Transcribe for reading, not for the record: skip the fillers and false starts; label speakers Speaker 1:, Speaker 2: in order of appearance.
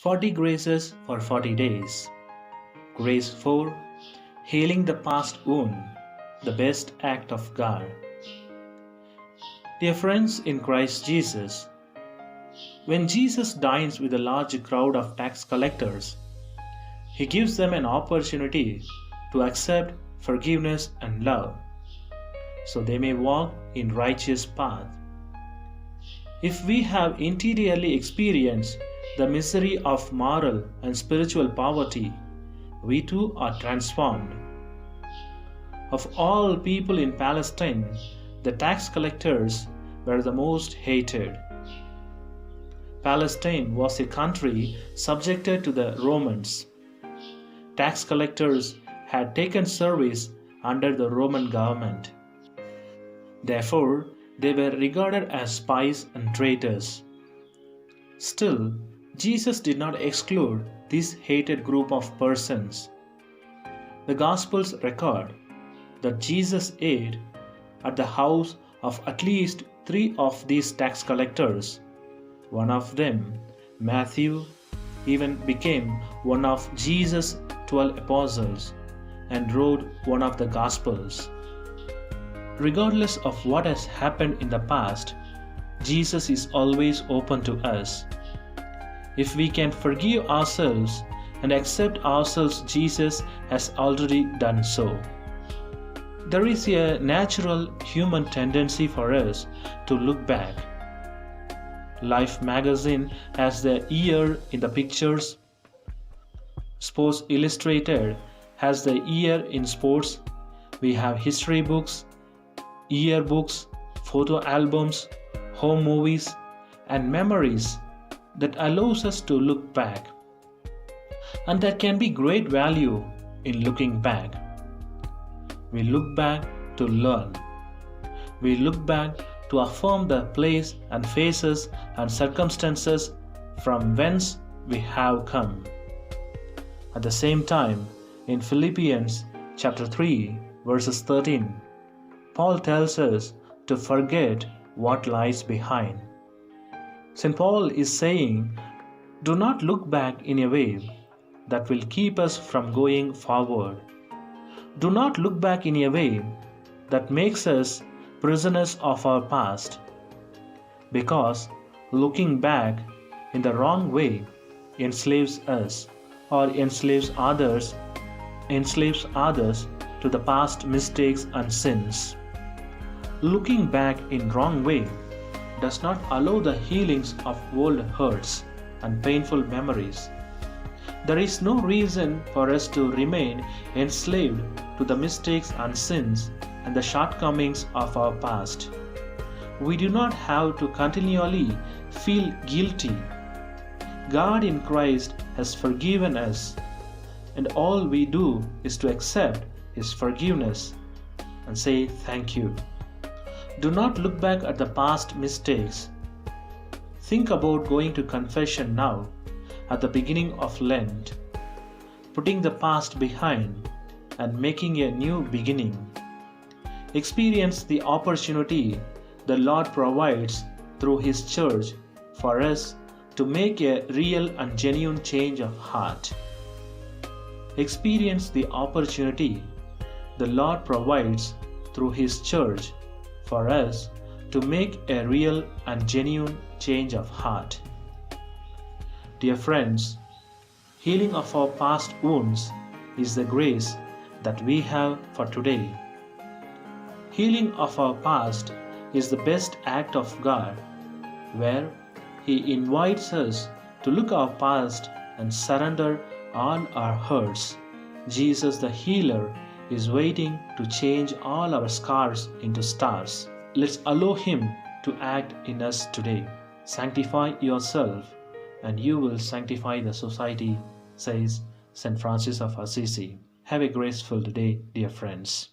Speaker 1: 40 Graces for 40 Days. Grace 4. Healing the past wound, the best act of God. Dear friends in Christ Jesus, when Jesus dines with a large crowd of tax collectors, he gives them an opportunity to accept forgiveness and love, so they may walk in righteous path. If we have interiorly experienced the misery of moral and spiritual poverty, we too are transformed. Of all people in Palestine, the tax collectors were the most hated. Palestine was a country subjected to the Romans. Tax collectors had taken service under the Roman government. Therefore, they were regarded as spies and traitors. Still, Jesus did not exclude this hated group of persons. The Gospels record that Jesus ate at the house of at least 3 of these tax collectors. One of them, Matthew, even became one of Jesus' 12 apostles and wrote one of the Gospels. Regardless of what has happened in the past, Jesus is always open to us. If we can forgive ourselves and accept ourselves, Jesus has already done so. There is a natural human tendency for us to look back. Life magazine has the ear in the pictures. Sports Illustrated has the ear in sports. We have history books, yearbooks, photo albums, home movies, and memories that allows us to look back. And there can be great value in looking back. We look back to learn. We look back to affirm the place and faces and circumstances from whence we have come. At the same time, in Philippians chapter 3, verses 13, Paul tells us to forget what lies behind. St. Paul is saying, do not look back in a way that will keep us from going forward. Do not look back in a way that makes us prisoners of our past, because looking back in the wrong way enslaves us or enslaves others to the past mistakes and sins. Looking back in wrong way does not allow the healings of old hurts and painful memories. There is no reason for us to remain enslaved to the mistakes and sins and the shortcomings of our past. We do not have to continually feel guilty. God in Christ has forgiven us, and all we do is to accept His forgiveness and say thank you. Do not look back at the past mistakes. Think about going to confession now at the beginning of Lent, putting the past behind and making a new beginning. Experience the opportunity the Lord provides through His church for us to make a real and genuine change of heart. Experience the opportunity the Lord provides through His church for us to make a real and genuine change of heart. Dear friends, healing of our past wounds is the grace that we have for today. Healing of our past is the best act of God, where He invites us to look our past and surrender all our hurts. Jesus the healer is waiting to change all our scars into stars. Let's allow Him to act in us today. Sanctify yourself, and you will sanctify the society, says St. Francis of Assisi. Have a graceful day, dear friends.